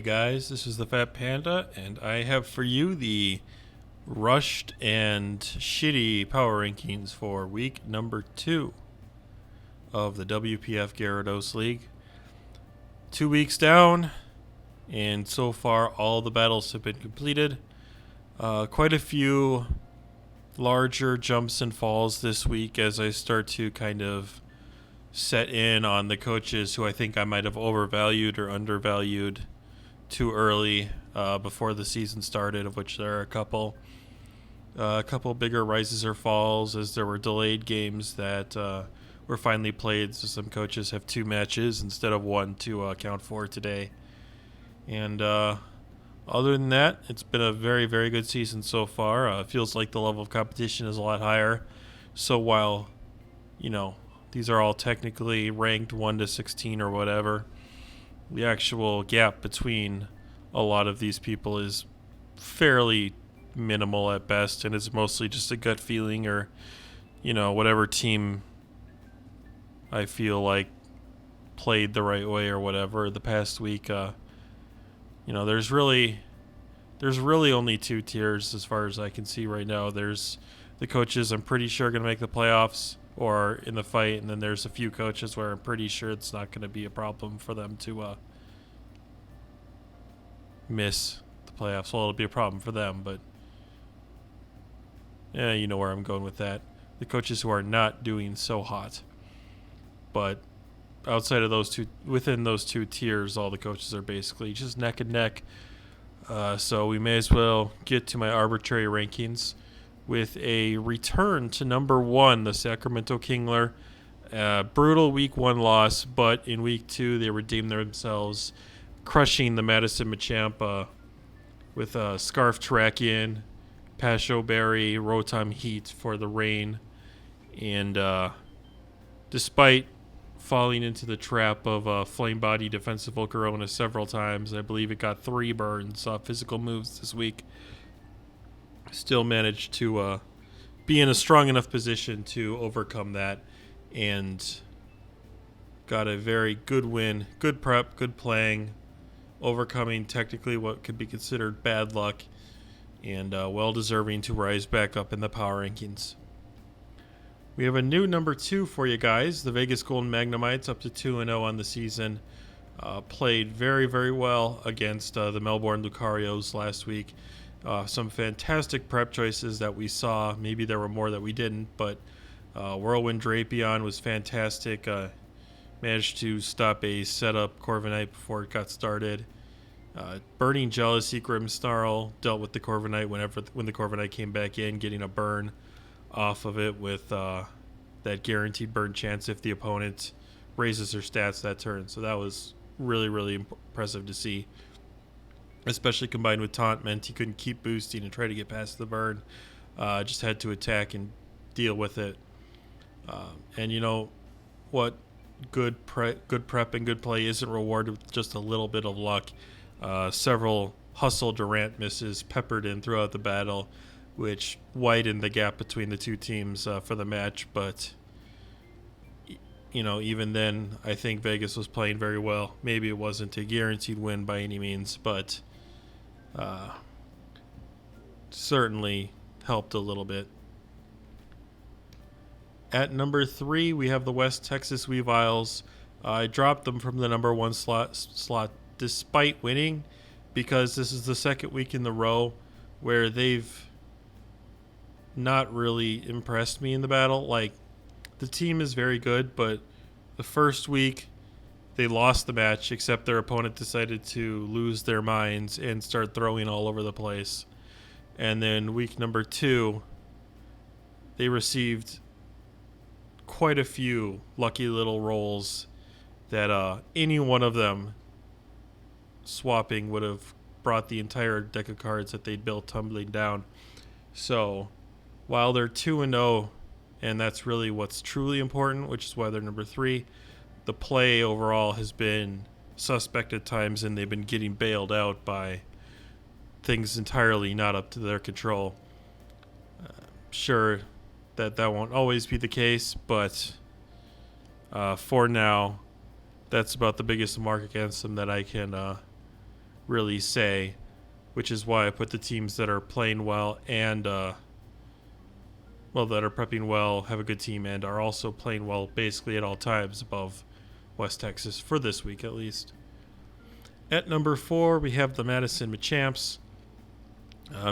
Hey guys, this is the Fat Panda, and I have for you the rushed and shitty power rankings for week number 2 of the WPF Gyarados League. 2 weeks down, and so far all the battles have been completed. Quite a few larger jumps and falls this week as I start to kind of set in on the coaches who I think I might have overvalued or undervalued too early before the season started, of which there are a couple. A couple bigger rises or falls as there were delayed games that were finally played, so some coaches have 2 matches instead of 1 to account for today. And other than that, it's been a very, very good season so far. It feels like the level of competition is a lot higher. So while, these are all technically ranked 1 to 16 or whatever, the actual gap between a lot of these people is fairly minimal at best, and it's mostly just a gut feeling or, whatever team I feel like played the right way or whatever the past week. There's really only 2 tiers as far as I can see right now. There's the coaches I'm pretty sure are going to make the playoffs or in the fight, and then there's a few coaches where I'm pretty sure it's not going to be a problem for them to miss the playoffs. Well, it'll be a problem for them, but yeah, you know where I'm going with that. The coaches who are not doing so hot. But outside of those 2, within those 2 tiers, all the coaches are basically just neck and neck. So we may as well get to my arbitrary rankings with a return to number 1, the Sacramento Kingler. Brutal week 1 loss, but in week 2 they redeemed themselves, crushing the Madison Machamps with a Scarf Track in, Pasho Berry, Rotom Heat for the rain. And despite falling into the trap of Flame Body Defensive Volcarona several times, I believe it got 3 burns off physical moves this week, still managed to be in a strong enough position to overcome that and got a very good win, good prep, good playing, overcoming technically what could be considered bad luck, and well-deserving to rise back up in the power rankings. We have a new number 2 for you guys, the Vegas Golden Magnemites, up to 2-0 on the season. Played very, very well against the Melbourne Lucarios last week. Some fantastic prep choices that we saw. Maybe there were more that we didn't, but Whirlwind Drapion was fantastic. Managed to stop a setup Corviknight before it got started. Burning Jealousy Grimmsnarl dealt with the Corviknight when the Corviknight came back in, getting a burn off of it with that guaranteed burn chance if the opponent raises their stats that turn. So that was really, really impressive to see. Especially combined with Taunt meant he couldn't keep boosting and try to get past the burn. Just had to attack and deal with it. And you know what? Good prep and good play isn't rewarded with just a little bit of luck. Several Hustle Durant misses peppered in throughout the battle, which widened the gap between the 2 teams for the match. But, even then, I think Vegas was playing very well. Maybe it wasn't a guaranteed win by any means, but certainly helped a little bit. At number 3, we have the West Texas Weeviles. I dropped them from the number 1 slot despite winning, because this is the second week in the row where they've not really impressed me in the battle. Like, the team is very good, but the first week they lost the match, except their opponent decided to lose their minds and start throwing all over the place. And then week number 2, they received quite a few lucky little rolls that any one of them swapping would have brought the entire deck of cards that they'd built tumbling down. So while they're 2-0, and that's really what's truly important, which is why they're number 3, the play overall has been suspect at times, and they've been getting bailed out by things entirely not up to their control. Sure, that won't always be the case, but for now, that's about the biggest mark against them that I can really say, which is why I put the teams that are playing well and that are prepping well, have a good team, and are also playing well basically at all times above West Texas for this week at least. At number 4, we have the Madison Machamps.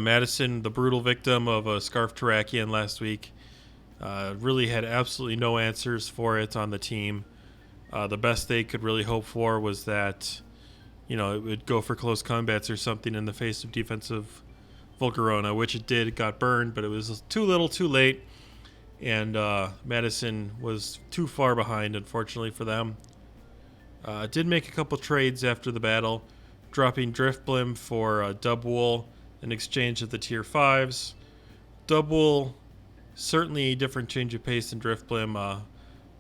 Madison, the brutal victim of a Scarf Terrakion last week, really had absolutely no answers for it on the team. The best they could really hope for was that, it would go for close combats or something in the face of defensive Volcarona, which it did. It got burned, but it was too little too late, and Madison was too far behind, unfortunately for them. Did make a couple trades after the battle, dropping Driftblim for Dubwool in exchange of the Tier 5s. Dubwool, certainly a different change of pace than Driftblim,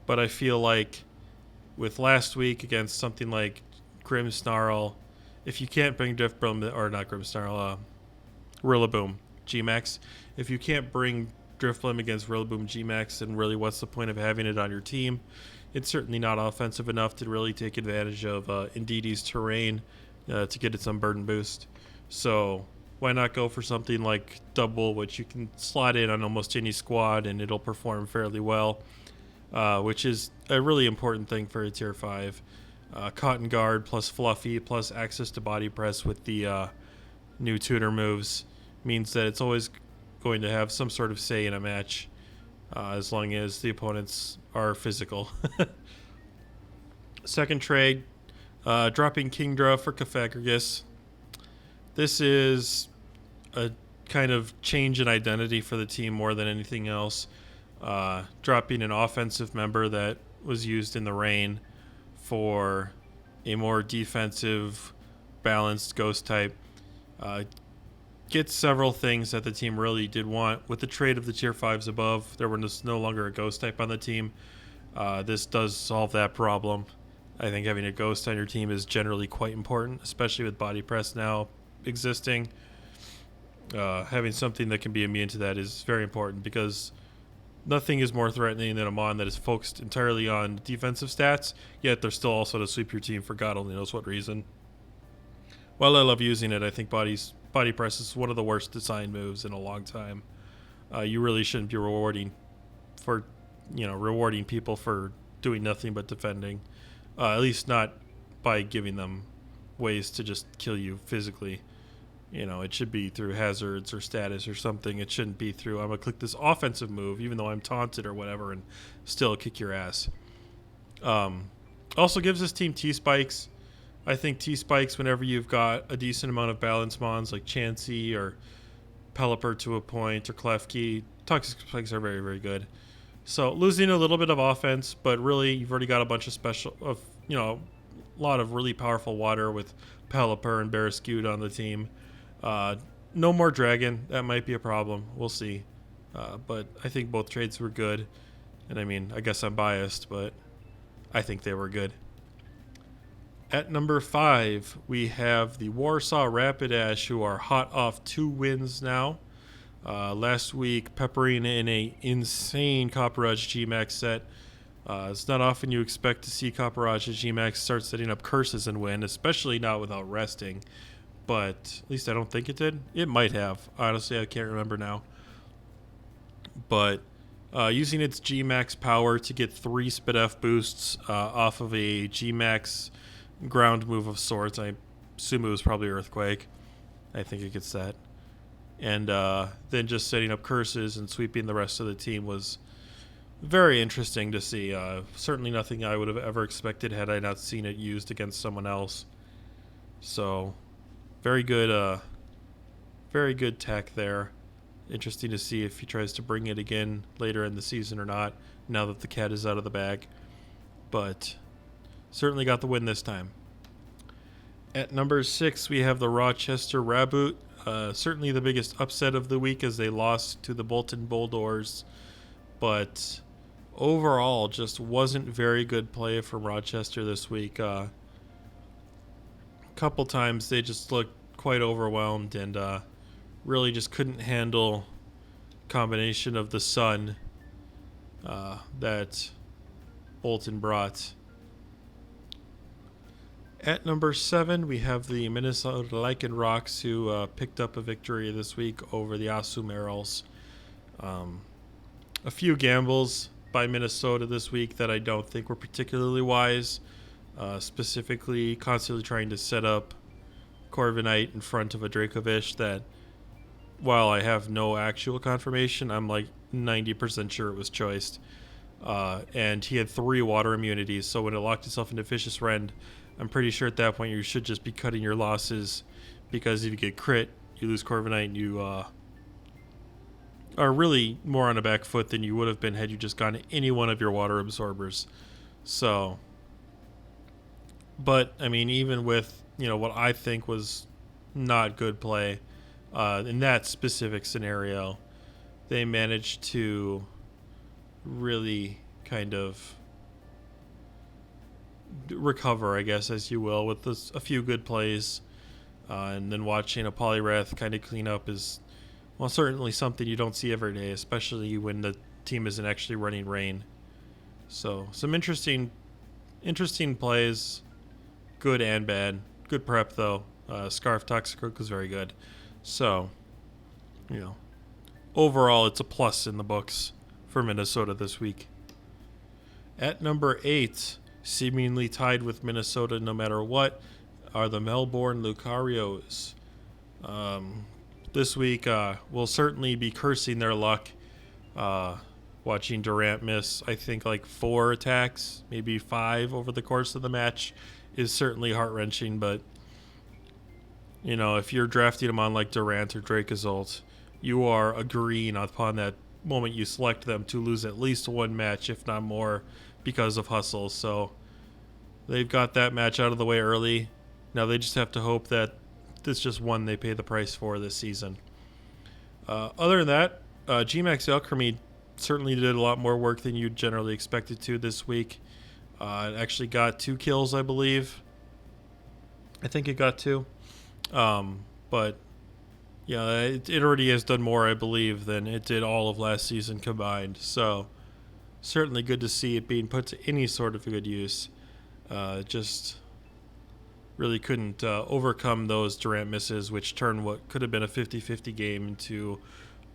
but I feel like with last week against something like Grimmsnarl, if you can't bring Driftblim, or not Grimmsnarl, Rillaboom G-Max, if you can't bring Driftblim against Rillaboom G-Max, then really what's the point of having it on your team? It's certainly not offensive enough to really take advantage of Indeedee's terrain to get its unburden boost. So why not go for something like Dubwool, which you can slot in on almost any squad and it'll perform fairly well, which is a really important thing for a Tier 5. Cotton Guard plus Fluffy plus access to Body Press with the new tutor moves means that it's always going to have some sort of say in a match, as long as the opponents are physical. Second trade, dropping Kingdra for Cofagrigus. This is a kind of change in identity for the team more than anything else. Dropping an offensive member that was used in the rain for a more defensive, balanced ghost type. Gets several things that the team really did want. With the trade of the Tier 5s above, there was no longer a ghost type on the team. This does solve that problem. I think having a ghost on your team is generally quite important, especially with Body Press now existing. Having something that can be immune to that is very important, because nothing is more threatening than a Mon that is focused entirely on defensive stats, yet they're still also to sweep your team for God only knows what reason. While I love using it, I think Body Press is one of the worst design moves in a long time. You really shouldn't be rewarding people for doing nothing but defending. At least not by giving them ways to just kill you physically. It should be through hazards or status or something. It shouldn't be through, I'm going to click this offensive move, even though I'm taunted or whatever, and still kick your ass. Also gives this team T-Spikes. I think T-Spikes, whenever you've got a decent amount of balance mons like Chansey or Pelipper to a point or Klefki, Toxic Spikes are very, very good. So losing a little bit of offense, but really you've already got a bunch of a lot of really powerful water with Pelipper and Barraskewda on the team. No more Dragon. That might be a problem. We'll see. But I think both trades were good. And I guess I'm biased, but I think they were good. At number 5, we have the Warsaw Rapidash, who are hot off 2 wins now. Last week, peppering in a insane Copperage G-Max set. It's not often you expect to see Copperage G-Max start setting up curses and win, especially not without resting. But at least I don't think it did. It might have. Honestly, I can't remember now. But using its G-Max power to get 3 Spit F boosts off of a G-Max ground move of sorts. I assume it was probably Earthquake. I think it gets that. And then just setting up curses and sweeping the rest of the team was very interesting to see. Certainly nothing I would have ever expected had I not seen it used against someone else. So very good tech there. Interesting to see if he tries to bring it again later in the season or not, now that the cat is out of the bag. But certainly got the win this time. At number 6, we have the Rochester Raboot. Certainly the biggest upset of the week as they lost to the Bolton Boldores. But overall, just wasn't very good play from Rochester this week. A couple times they just looked quite overwhelmed and really just couldn't handle combination of the sun that Bolton brought. At number 7, we have the Minnesota Lycanrocs, who picked up a victory this week over the ASU Marills. A few gambles by Minnesota this week that I don't think were particularly wise, specifically constantly trying to set up Corviknight in front of a Dracovish that, while I have no actual confirmation, I'm like 90% sure it was choiced. And he had 3 water immunities, so when it locked itself into Vicious Rend, I'm pretty sure at that point you should just be cutting your losses, because if you get crit, you lose Corviknight, and you are really more on a back foot than you would have been had you just gone any one of your water absorbers. So, but I mean, even with what I think was not good play in that specific scenario, they managed to really kind of recover, I guess, as you will, with a few good plays. And then watching a Poliwrath kind of clean up is, well, certainly something you don't see every day, especially when the team isn't actually running rain. So some interesting plays, good and bad. Good prep, though. Scarf Toxicroak was very good. So, overall, it's a plus in the books for Minnesota this week. At number 8, seemingly tied with Minnesota no matter what, are the Melbourne Lucarios. This week, we'll certainly be cursing their luck. Watching Durant miss, I think, like 4 attacks, maybe 5 over the course of the match is certainly heart-wrenching, but if you're drafting them on like Durant or Dracozolt, you are agreeing upon that moment you select them to lose at least 1 match, if not more, because of hustle. So they've got that match out of the way early. Now they just have to hope that this just one they pay the price for this season. Other than that, G-Max Alchemy certainly did a lot more work than you'd generally expect it to this week. It actually got 2 kills, I believe. I think it got 2. But yeah, it already has done more, I believe, than it did all of last season combined. So certainly good to see it being put to any sort of good use. Just really couldn't overcome those Durant misses, which turned what could have been a 50-50 game into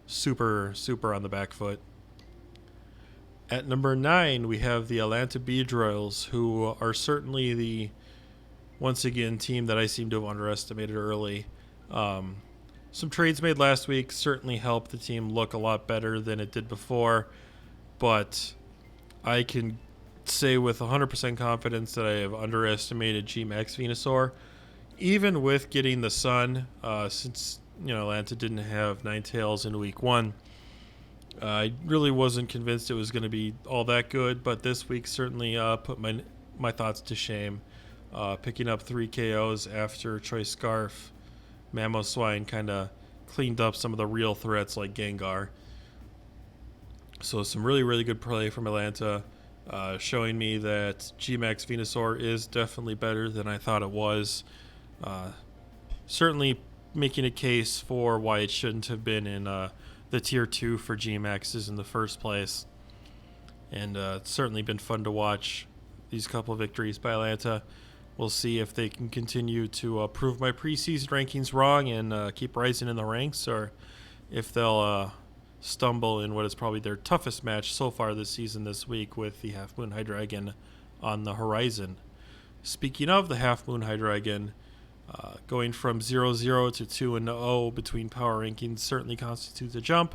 super on the back foot. At number 9, we have the Alanta Bedrilles, who are certainly the, once again, team that I seem to have underestimated early. Some trades made last week certainly helped the team look a lot better than it did before, but I can say with 100% confidence that I have underestimated G-Max Venusaur. Even with getting the Sun, since Alanta didn't have Ninetales in week 1, I really wasn't convinced it was going to be all that good, but this week certainly put my thoughts to shame. Picking up 3 KOs after Choice Scarf, Mamoswine kind of cleaned up some of the real threats like Gengar. So some really good play from Alanta, showing me that G-Max Venusaur is definitely better than I thought it was. Certainly making a case for why it shouldn't have been in the tier 2 for G-Maxes in the first place. And it's certainly been fun to watch these couple of victories by Alanta. We'll see if they can continue to prove my preseason rankings wrong and keep rising in the ranks, or if they'll stumble in what is probably their toughest match so far this season this week with the Half Moon Hydreigon on the horizon. Speaking of the Half Moon Hydreigon, going from 0-0 to 2-0 between power rankings certainly constitutes a jump.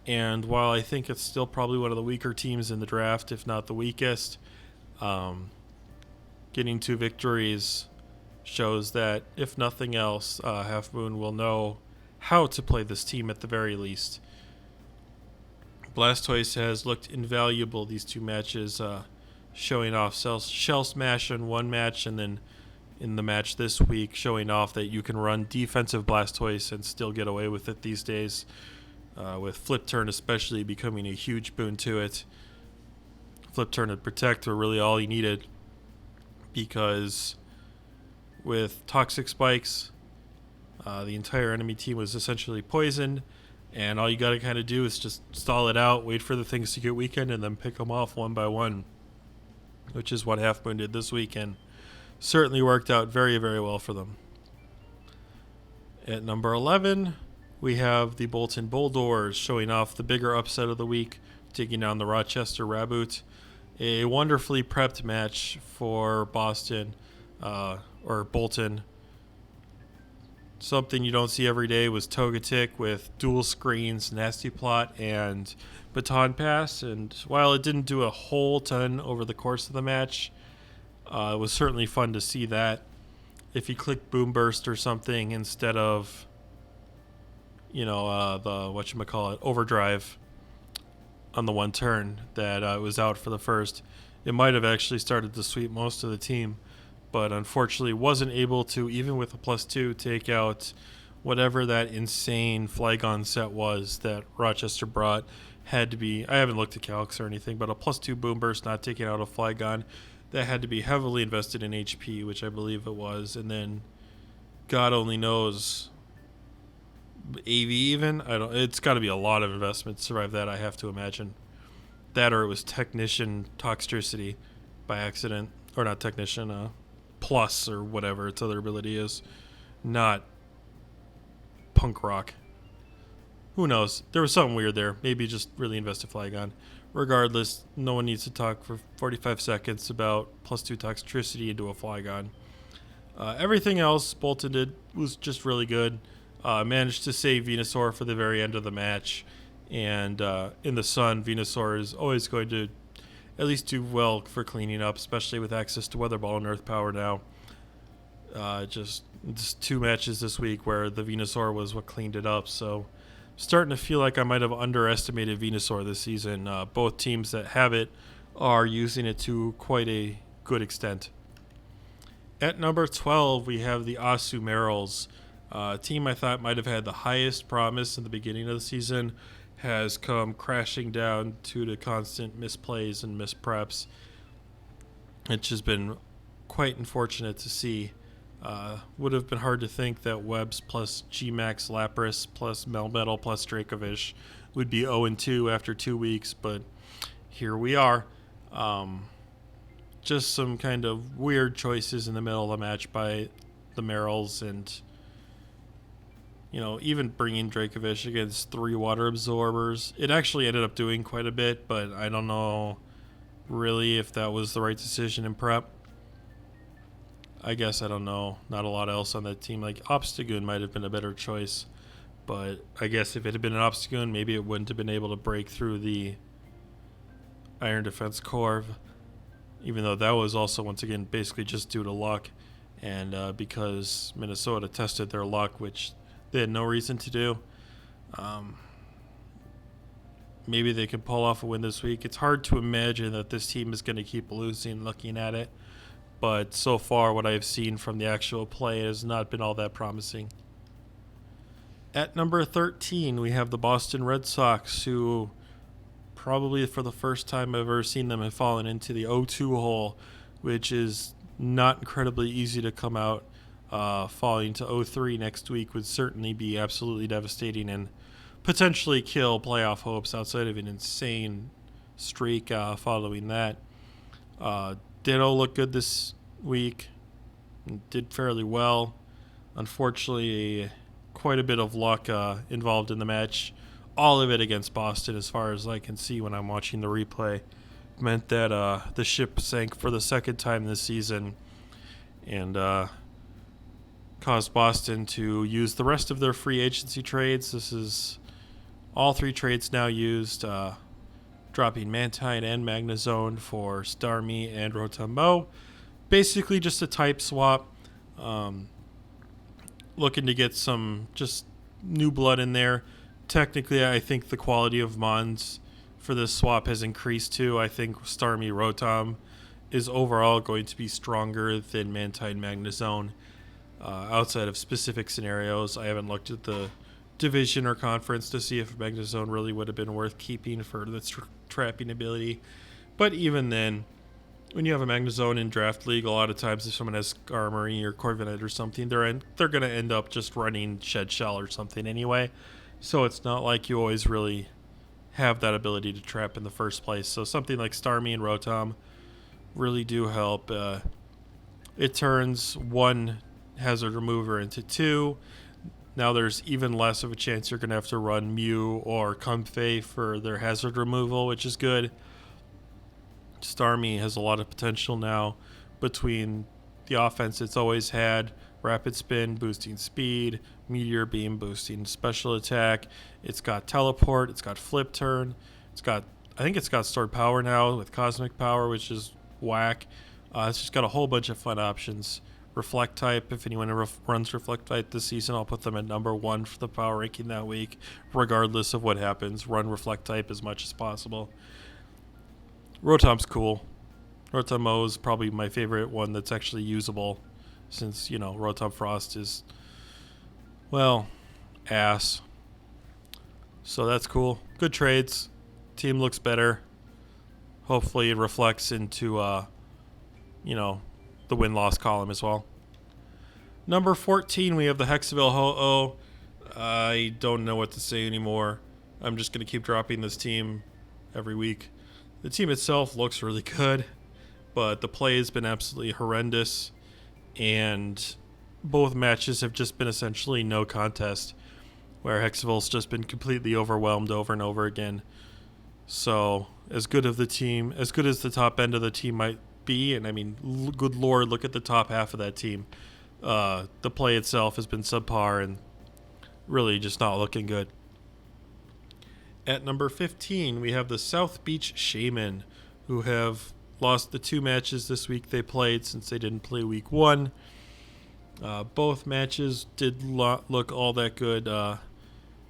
And while I think it's still probably one of the weaker teams in the draft, if not the weakest, getting 2 victories shows that, if nothing else, Half Moon will know how to play this team at the very least. Blastoise has looked invaluable these 2 matches, showing off Shell Smash in 1 match, and then in the match this week showing off that you can run defensive Blastoise and still get away with it these days, with Flip Turn especially becoming a huge boon to it. Flip Turn and Protect were really all he needed, because with Toxic Spikes, the entire enemy team was essentially poisoned, and all you got to kind of do is just stall it out, wait for the things to get weakened, and then pick them off one by one, which is what Half Moon did this weekend. certainly worked out very, very well for them. At number 11, we have the Bolton Boldores showing off the bigger upset of the week, taking down the Rochester Raboot. A wonderfully prepped match for Boston, or Bolton. Something you don't see every day was Togetic with dual screens, Nasty Plot, and Baton Pass. And while it didn't do a whole ton over the course of the match, it was certainly fun to see that. If you click Boom Burst or something instead of, the Overdrive on the one turn that was out for the first, it might have actually started to sweep most of the team, but unfortunately wasn't able to, even with a +2, take out whatever that insane Flygon set was that Rochester brought. Had to be, I haven't looked at calcs or anything, but a +2 Boom Burst not taking out a Flygon. That had to be heavily invested in HP, which I believe it was, and then God only knows, AV even? It's got to be a lot of investment to survive that, I have to imagine. That or it was Technician Toxtricity by accident, or not Technician, Plus or whatever its other ability is, not Punk Rock. Who knows? There was something weird there. Maybe just really invested Flygon. Regardless, no one needs to talk for 45 seconds about +2 Toxtricity into a Flygon. Everything else Bolton did was just really good. Managed to save Venusaur for the very end of the match. And in the sun, Venusaur is always going to at least do well for cleaning up, especially with access to Weather Ball and Earth Power now. Just 2 matches this week where the Venusaur was what cleaned it up, so starting to feel like I might have underestimated Venusaur this season. Both teams that have it are using it to quite a good extent. At number 12, we have the ASU Marills. A team I thought might have had the highest promise in the beginning of the season has come crashing down due to constant misplays and mispreps, which has been quite unfortunate to see. Would have been hard to think that Webbs plus G-Max Lapras plus Melmetal plus Dracovish would be 0-2 after 2 weeks, but here we are. Just some kind of weird choices in the middle of the match by the Marills, and even bringing Dracovish against 3 water absorbers. It actually ended up doing quite a bit, but I don't know really if that was the right decision in prep. I guess I don't know. Not a lot else on that team. Like Obstagoon might have been a better choice, but I guess if it had been an Obstagoon, maybe it wouldn't have been able to break through the Iron Defense Core, even though that was also, once again, basically just due to luck, and because Minnesota tested their luck, which they had no reason to do. Maybe they can pull off a win this week. It's hard to imagine that this team is going to keep losing looking at it, but so far what I've seen from the actual play has not been all that promising. At number 13, we have the Boston Red Sox, who probably for the first time I've ever seen them have fallen into the 0-2 hole, which is not incredibly easy to come out. Falling to 0-3 next week would certainly be absolutely devastating and potentially kill playoff hopes outside of an insane streak following that. Ditto looked good this week, did fairly well. Unfortunately, quite a bit of luck involved in the match. All of it against Boston, as far as I can see when I'm watching the replay. Meant that the ship sank for the second time this season, and caused Boston to use the rest of their free agency trades. This is all 3 trades now used, dropping Mantine and Magnezone for Starmie and Rotombo. Basically just a type swap. Looking to get some just new blood in there. Technically, I think the quality of Mons for this swap has increased too. I think Starmie Rotom is overall going to be stronger than Mantine Magnezone. Outside of specific scenarios, I haven't looked at the division or conference to see if Magnezone really would have been worth keeping for the trapping ability. But even then, when you have a Magnezone in Draft League, a lot of times if someone has Skarmory or Corviknight or something, they're going to end up just running Shed Shell or something anyway. So it's not like you always really have that ability to trap in the first place. So something like Starmie and Rotom really do help. it turns one hazard remover into two. Now there's even less of a chance you're going to have to run Mew or Comfey for their hazard removal, which is good. Starmie has a lot of potential now between the offense it's always had, Rapid Spin boosting speed, Meteor Beam boosting special attack. It's got Teleport, it's got Flip Turn, I think it's got Stored Power now with Cosmic Power, which is whack. It's just got a whole bunch of fun options. Reflect type, if anyone runs Reflect type this season, I'll put them at number 1 for the power ranking that week, regardless of what happens. Run Reflect type as much as possible. Rotom's cool. Rotom-O is probably my favorite one that's actually usable, since, Rotom Frost is, well, ass. So that's cool. Good trades. Team looks better. Hopefully it reflects into, the win-loss column as well. Number 14, we have the Hexavale Ho. I don't know what to say anymore. I'm just going to keep dropping this team every week. The team itself looks really good, but the play has been absolutely horrendous, and both matches have just been essentially no contest, where Hexavale's just been completely overwhelmed over and over again. So, as good as the top end of the team might be, and I mean, good lord, look at the top half of that team. The play itself has been subpar and really just not looking good. At number 15, we have the South Beach Shaman, who have lost the 2 matches this week they played since they didn't play week 1. Both matches did look all that good.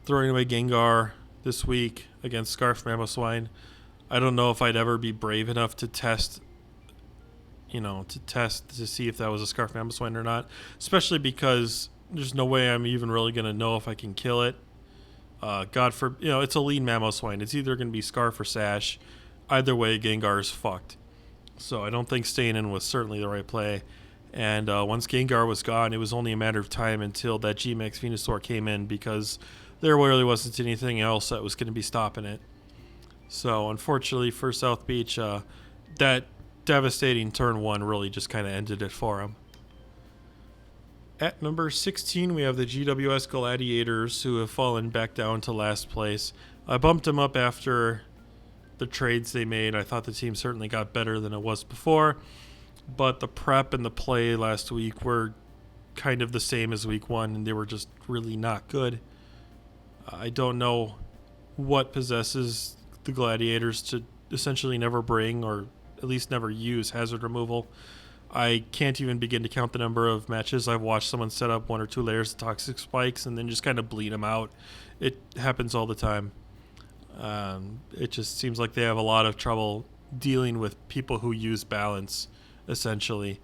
Throwing away Gengar this week against Scarf Mamoswine. I don't know if I'd ever be brave enough to test to see if that was a Scarf Mamoswine or not, especially because there's no way I'm even really going to know if I can kill it. It's a lean Mamoswine. It's either going to be Scarf or Sash. Either way, Gengar is fucked. So I don't think staying in was certainly the right play. And once Gengar was gone, it was only a matter of time until that G-Max Venusaur came in, because there really wasn't anything else that was going to be stopping it. So unfortunately for South Beach, that devastating turn 1 really just kind of ended it for him. At number 16, we have the GWS Galladiators, who have fallen back down to last place. I bumped them up after the trades they made. I thought the team certainly got better than it was before, but the prep and the play last week were kind of the same as week 1, and they were just really not good. I don't know what possesses the Gladiators to essentially never bring, or at least never use, hazard removal. I can't even begin to count the number of matches I've watched someone set up 1 or 2 layers of toxic spikes and then just kind of bleed them out. It happens all the time. It just seems like they have a lot of trouble dealing with people who use balance, essentially.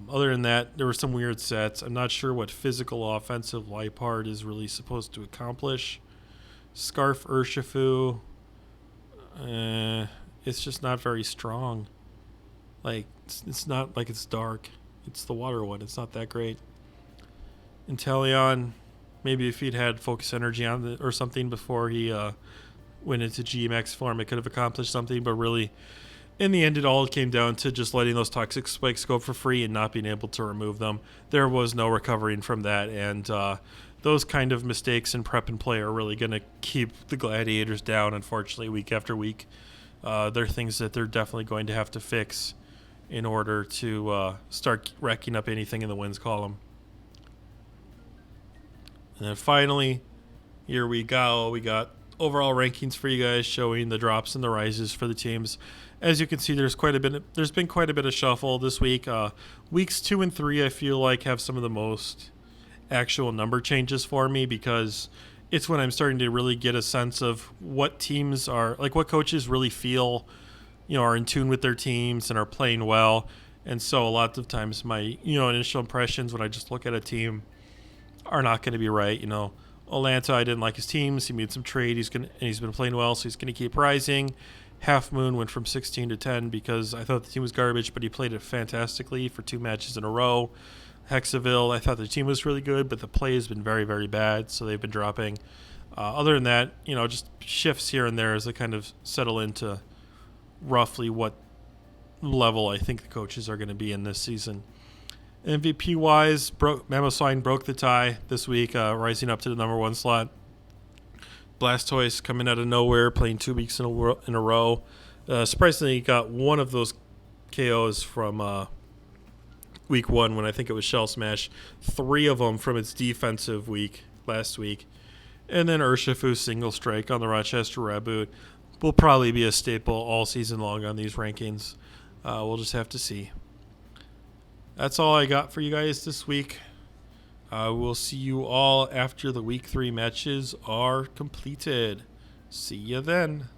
Other than that, there were some weird sets. I'm not sure what physical offensive Liepard is really supposed to accomplish. Scarf Urshifu, it's just not very strong. Like, it's not like it's dark. It's the water one. It's not that great. Inteleon, maybe if he'd had focus energy on it or something before he went into GMX form, it could have accomplished something. But really, in the end, it all came down to just letting those toxic spikes go for free and not being able to remove them. There was no recovering from that. And those kind of mistakes in prep and play are really going to keep the Gladiators down, unfortunately, week after week. They're things that they're definitely going to have to fix in order to start racking up anything in the wins column. And then finally, here we go. We got overall rankings for you guys showing the drops and the rises for the teams. As you can see, there's been quite a bit of shuffle this week. Weeks 2 and 3, I feel like, have some of the most actual number changes for me, because it's when I'm starting to really get a sense of what teams are, like what coaches really feel, are in tune with their teams and are playing well. And so a lot of times my, initial impressions when I just look at a team are not going to be right. Alanta, I didn't like his teams. He made some trade. He's been playing well, so he's going to keep rising. Half Moon went from 16 to 10 because I thought the team was garbage, but he played it fantastically for 2 matches in a row. Hexaville, I thought the team was really good, but the play has been very, very bad, so they've been dropping. Other than that, just shifts here and there as they kind of settle into roughly what level I think the coaches are going to be in this season. MVP-wise, Mamoswine broke the tie this week, rising up to the number 1 slot. Blastoise coming out of nowhere, playing 2 weeks in a row. Surprisingly, got one of those KOs from week 1 when I think it was Shell Smash. 3 of them from its defensive week last week. And then Urshifu single strike on the Rochester Raboot will probably be a staple all season long on these rankings. We'll just have to see. That's all I got for you guys this week. We'll see you all after the week 3 matches are completed. See you then.